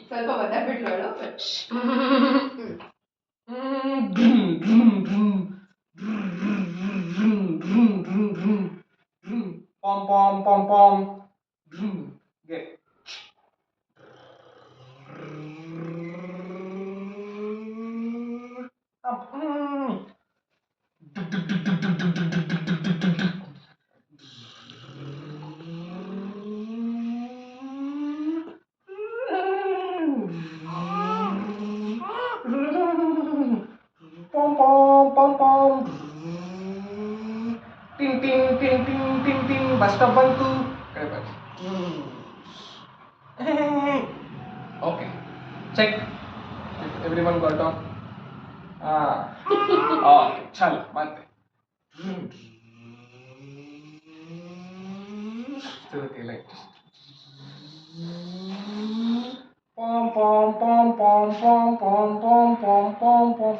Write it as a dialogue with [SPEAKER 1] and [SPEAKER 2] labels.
[SPEAKER 1] ಸ್ವಲ್ಪ ಮಾತಾಡ್ಬಿಟ್ಲು ಅವಳು.
[SPEAKER 2] Pom pom pom pom. Get. Pom pom pom pom. Ting ting ting ting ting ting. Bus stop bantu. Okay. Check. If everyone got on. Okay. चलो मानते. Okay, like this. Pom pom pom pom pom pom pom pom pom pom.